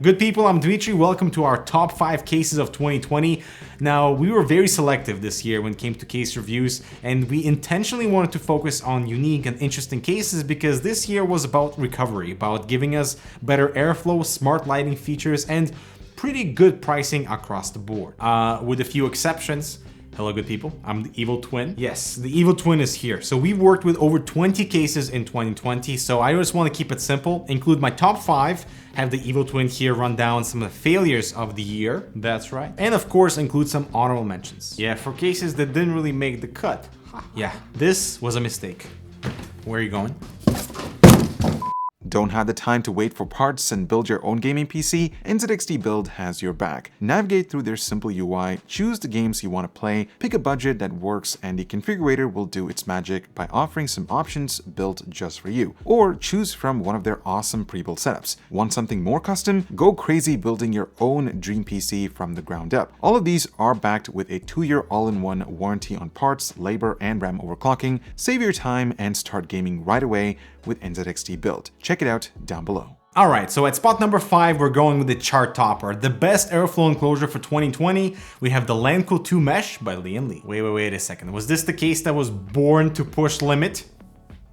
Good people, I'm Dmitry. Welcome to our top 5 cases of 2020. Now, we were very selective this year when it came to case reviews, and we intentionally wanted to focus on unique and interesting cases because this year was about recovery, about giving us better airflow, smart lighting features, and pretty good pricing across the board. With a few exceptions. Hello, good people. I'm the Evil Twin. Yes, the Evil Twin is here. So we worked with over 20 cases in 2020, so I just want to keep it simple, include my top 5, have the Evil Twin here run down some of the failures of the year, that's right, and of course include some honorable mentions. Yeah, for cases that didn't really make the cut. Yeah, this was a mistake. Where are you going? Don't have the time to wait for parts and build your own gaming PC? NZXT Build has your back. Navigate through their simple UI, choose the games you want to play, pick a budget that works, and the configurator will do its magic by offering some options built just for you. Or choose from one of their awesome pre-built setups. Want something more custom? Go crazy building your own dream PC from the ground up. All of these are backed with a 2-year all-in-one warranty on parts, labor, and RAM overclocking. Save your time and start gaming right away with NZXT Build. Check it out down below. Alright, so at spot number 5, we're going with the chart topper. The best airflow enclosure for 2020, we have the Lanco 2 Mesh by Lian Li. Wait a second. Was this the case that was born to push limit?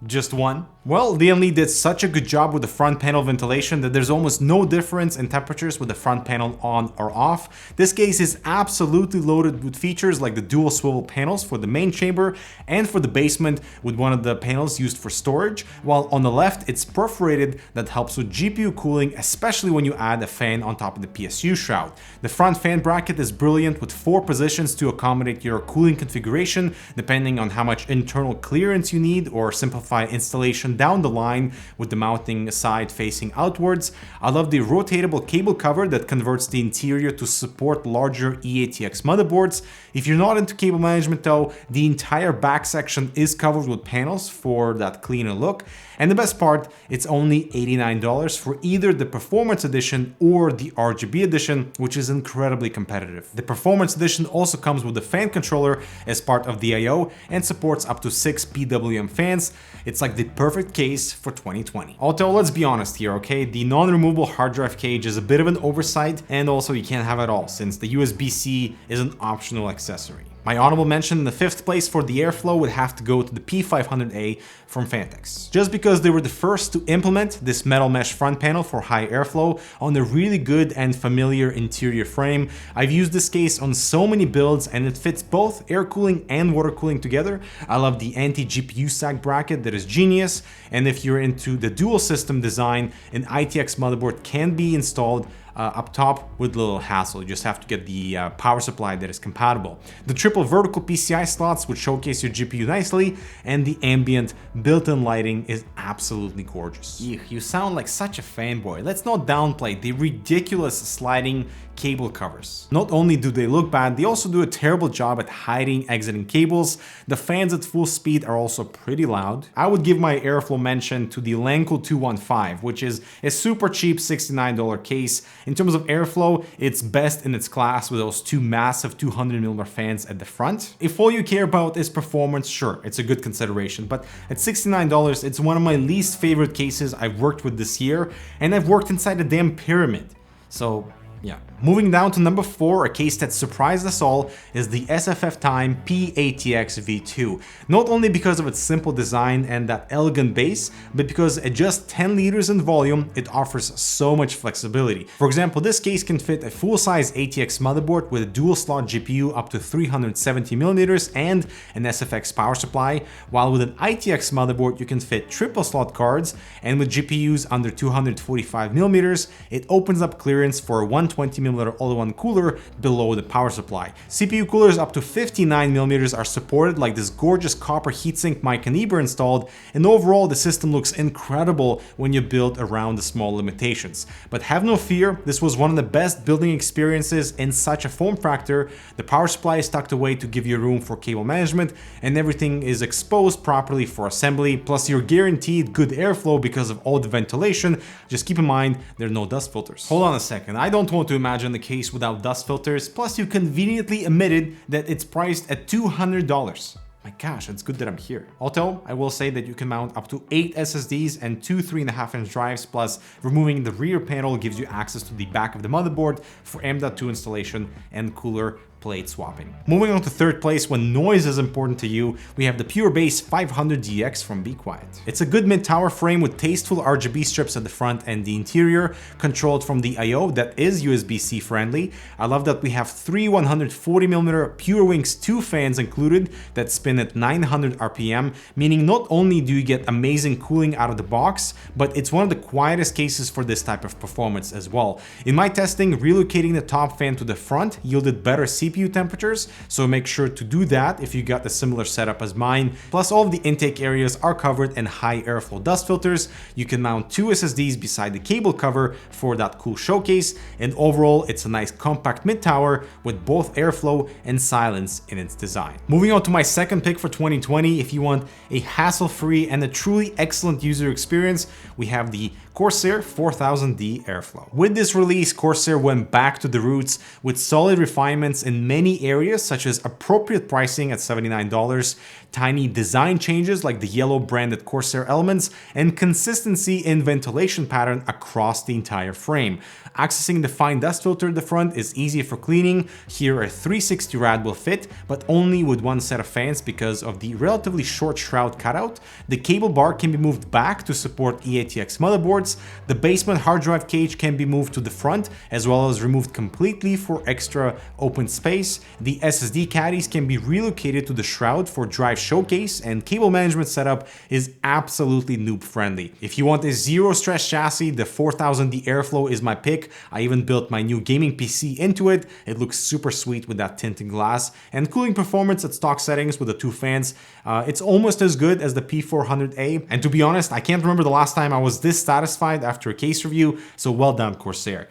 Just one? Well, Lian Li did such a good job with the front panel ventilation that there's almost no difference in temperatures with the front panel on or off. This case is absolutely loaded with features like the dual swivel panels for the main chamber and for the basement with one of the panels used for storage, while on the left it's perforated that helps with GPU cooling, especially when you add a fan on top of the PSU shroud. The front fan bracket is brilliant with 4 positions to accommodate your cooling configuration depending on how much internal clearance you need, or simplify installation down the line with the mounting side facing outwards. I love the rotatable cable cover that converts the interior to support larger ATX motherboards. If you're not into cable management though, the entire back section is covered with panels for that cleaner look. And the best part, it's only $89 for either the Performance Edition or the RGB Edition, which is incredibly competitive. The Performance Edition also comes with the fan controller as part of the I/O and supports up to 6 PWM fans. It's like the perfect case for 2020. Although, let's be honest here, okay? The non-removable hard drive cage is a bit of an oversight, and also you can't have it all since the USB-C is an optional accessory. My honorable mention in the 5th place for the airflow would have to go to the P500A from Fantex. Just because they were the first to implement this metal mesh front panel for high airflow on a really good and familiar interior frame. I've used this case on so many builds and it fits both air cooling and water cooling together. I love the anti-GPU sag bracket that is genius, and if you're into the dual system design, an ITX motherboard can be installed up top with little hassle. You just have to get the power supply that is compatible. The triple vertical PCI slots would showcase your GPU nicely, and the ambient built-in lighting is absolutely gorgeous. You sound like such a fanboy. Let's not downplay the ridiculous sliding cable covers. Not only do they look bad, they also do a terrible job at hiding exiting cables. The fans at full speed are also pretty loud. I would give my airflow mention to the Lanco 215, which is a super cheap $69 case. In terms of airflow, it's best in its class with those 2 massive 200mm fans at the front. If all you care about is performance, sure, it's a good consideration, but at $69, it's one of my least favorite cases I've worked with this year, and I've worked inside a damn pyramid. So yeah. Moving down to number 4, a case that surprised us all is the SFF Time P-ATX V2. Not only because of its simple design and that elegant base, but because at just 10 liters in volume, it offers so much flexibility. For example, this case can fit a full-size ATX motherboard with a dual-slot GPU up to 370mm and an SFX power supply, while with an ITX motherboard you can fit triple-slot cards, and with GPUs under 245mm, it opens up clearance for a 120mm all-in-one cooler below the power supply. CPU coolers up to 59mm are supported, like this gorgeous copper heatsink my Kaniber installed, and overall the system looks incredible when you build around the small limitations. But have no fear, this was one of the best building experiences in such a form factor. The power supply is tucked away to give you room for cable management, and everything is exposed properly for assembly, plus you're guaranteed good airflow because of all the ventilation. Just keep in mind there are no dust filters. Hold on a second, I don't want to imagine the case without dust filters, plus you conveniently admitted that it's priced at $200. My My gosh, it's good that I'm here. Although, I will say that you can mount up to 8 SSDs and 2 3.5-inch drives, plus removing the rear panel gives you access to the back of the motherboard for M.2 installation and cooler plate swapping. Moving on to third place, when noise is important to you, we have the Pure Bass 500DX from Be Quiet. It's a good mid-tower frame with tasteful RGB strips at the front and the interior, controlled from the I/O that is USB-C friendly. I love that we have 3 140mm Pure Wings 2 fans included that spin at 900 RPM, meaning not only do you get amazing cooling out of the box, but it's one of the quietest cases for this type of performance as well. In my testing, relocating the top fan to the front yielded better CPU temperatures, so make sure to do that if you got a similar setup as mine. Plus, all of the intake areas are covered in high airflow dust filters. You can mount 2 SSDs beside the cable cover for that cool showcase, and overall it's a nice compact mid-tower with both airflow and silence in its design. Moving on to my second pick for 2020, if you want a hassle-free and a truly excellent user experience, we have the Corsair 4000D Airflow. With this release, Corsair went back to the roots with solid refinements in many areas, such as appropriate pricing at $79, tiny design changes like the yellow branded Corsair elements, and consistency in ventilation pattern across the entire frame. Accessing the fine dust filter at the front is easy for cleaning. Here a 360 rad will fit, but only with one set of fans because of the relatively short shroud cutout. The cable bar can be moved back to support ATX motherboards. The basement hard drive cage can be moved to the front, as well as removed completely for extra open space. The SSD caddies can be relocated to the shroud for drive showcase, and cable management setup is absolutely noob friendly. If you want a zero stress chassis, the 4000D Airflow is my pick. I even built my new gaming PC into it. It looks super sweet with that tinted glass, and cooling performance at stock settings with the 2 fans. It's almost as good as the P400A, and to be honest, I can't remember the last time I was this satisfied after a case review, so well done, Corsair.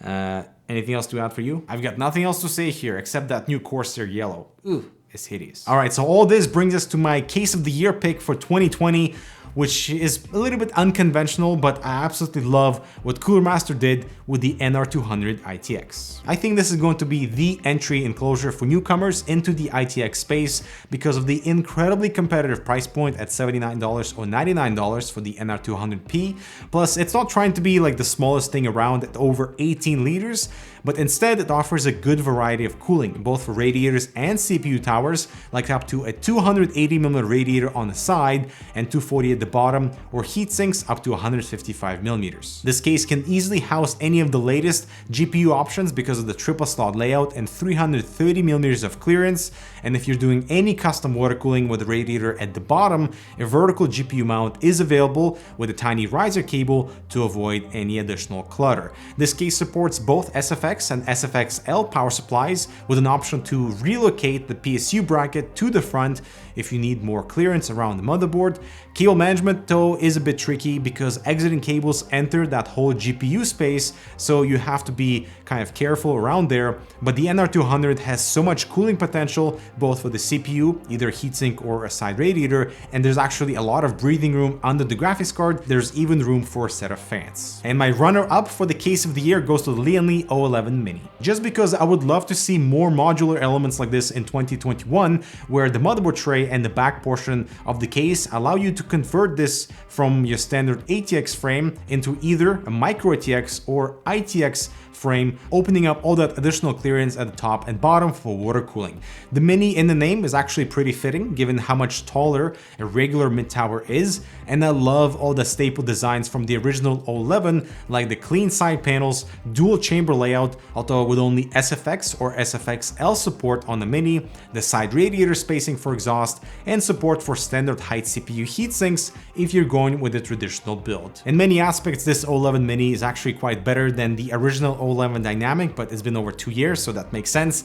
Anything else to add for you? I've got nothing else to say here except that new Corsair yellow. Ooh, it's hideous. All right, so all this brings us to my case of the year pick for 2020, which is a little bit unconventional, but I absolutely love what Cooler Master did with the NR200 ITX. I think this is going to be the entry enclosure for newcomers into the ITX space because of the incredibly competitive price point at $79 or $99 for the NR200P. Plus, it's not trying to be like the smallest thing around at over 18 liters, but instead it offers a good variety of cooling, both for radiators and CPU towers, like up to a 280mm radiator on the side and 240 at the bottom, or heat sinks up to 155mm. This case can easily house any of the latest GPU options because of the triple slot layout and 330mm of clearance, and if you're doing any custom water cooling with a radiator at the bottom, a vertical GPU mount is available with a tiny riser cable to avoid any additional clutter. This case supports both SFX and SFX-L power supplies with an option to relocate the PSU bracket to the front if you need more clearance around the motherboard. Cable management though is a bit tricky because exiting cables enter that whole GPU space, so you have to be kind of careful around there, but the NR200 has so much cooling potential both for the CPU, either heatsink or a side radiator, and there's actually a lot of breathing room under the graphics card. There's even room for a set of fans. And my runner-up for the case of the year goes to the Lian O11 Mini. Just because I would love to see more modular elements like this in 2021, where the motherboard tray and the back portion of the case allow you to convert this from your standard ATX frame into either a micro ATX or ITX frame, opening up all that additional clearance at the top and bottom for water cooling. The Mini in the name is actually pretty fitting given how much taller a regular mid-tower is, and I love all the staple designs from the original O11, like the clean side panels, dual chamber layout, although with only SFX or SFX-L support on the Mini, the side radiator spacing for exhaust, and support for standard height CPU heatsinks if you're going with a traditional build. In many aspects, this O11 Mini is actually quite better than the original O11 Dynamic, but it's been over 2 years, so that makes sense.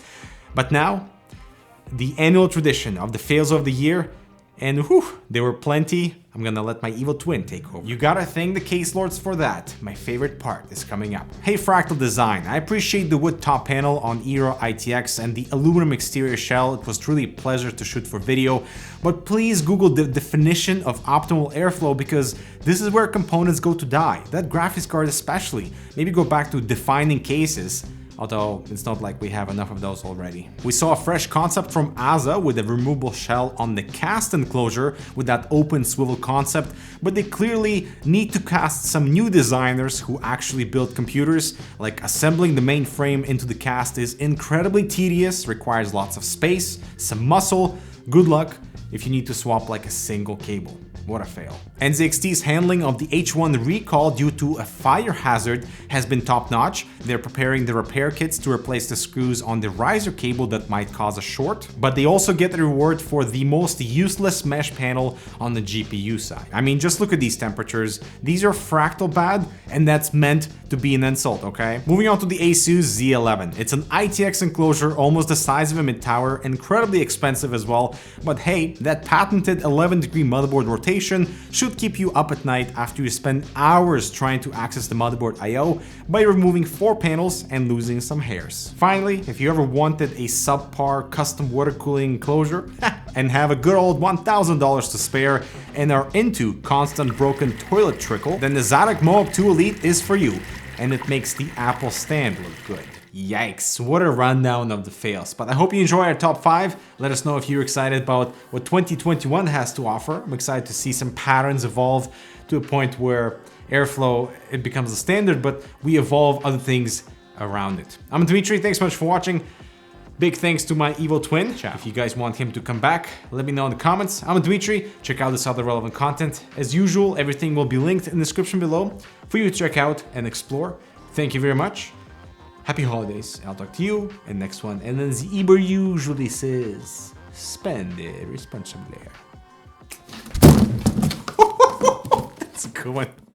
But now, the annual tradition of the fails of the year, and whew, there were plenty. I'm gonna let my evil twin take over. You gotta thank the case lords for that. My favorite part is coming up. Hey Fractal Design, I appreciate the wood top panel on Era ITX and the aluminum exterior shell. It was truly a pleasure to shoot for video, but please Google the definition of optimal airflow because this is where components go to die. That graphics card especially. Maybe go back to defining cases. although it's not like we have enough of those already. We saw a fresh concept from ASA with a removable shell on the cast enclosure with that open swivel concept, but they clearly need to cast some new designers who actually build computers. Like assembling the main frame into the cast is incredibly tedious, requires lots of space, some muscle. Good luck if you need to swap like a single cable. What a fail. NZXT's handling of the H1 recall due to a fire hazard has been top-notch. They're preparing the repair kits to replace the screws on the riser cable that might cause a short, but they also get the reward for the most useless mesh panel on the GPU side. I mean, just look at these temperatures. These are fractal bad, and that's meant to be an insult, okay? Moving on to the ASUS Z11. It's an ITX enclosure, almost the size of a mid-tower, incredibly expensive as well, but hey, that patented 11-degree motherboard rotation should keep you up at night after you spend hours trying to access the motherboard I/O by removing 4 panels and losing some hairs. Finally, if you ever wanted a subpar custom water cooling enclosure and have a good old $1,000 to spare and are into constant broken toilet trickle, then the Zadok Moab 2 Elite is for you, and it makes the Apple stand look good. Yikes, what a rundown of the fails. But I hope you enjoy our top 5. Let us know if you're excited about what 2021 has to offer. I'm excited to see some patterns evolve to a point where airflow, it becomes a standard, but we evolve other things around it. I'm Dmitry, thanks so much for watching. Big thanks to my evil twin. If you guys want him to come back, let me know in the comments. I'm Dmitry, check out this other relevant content. As usual, everything will be linked in the description below for you to check out and explore. Thank you very much. Happy holidays. I'll talk to you in the next one. And then the Eber usually says, spend it responsibly. That's a good one.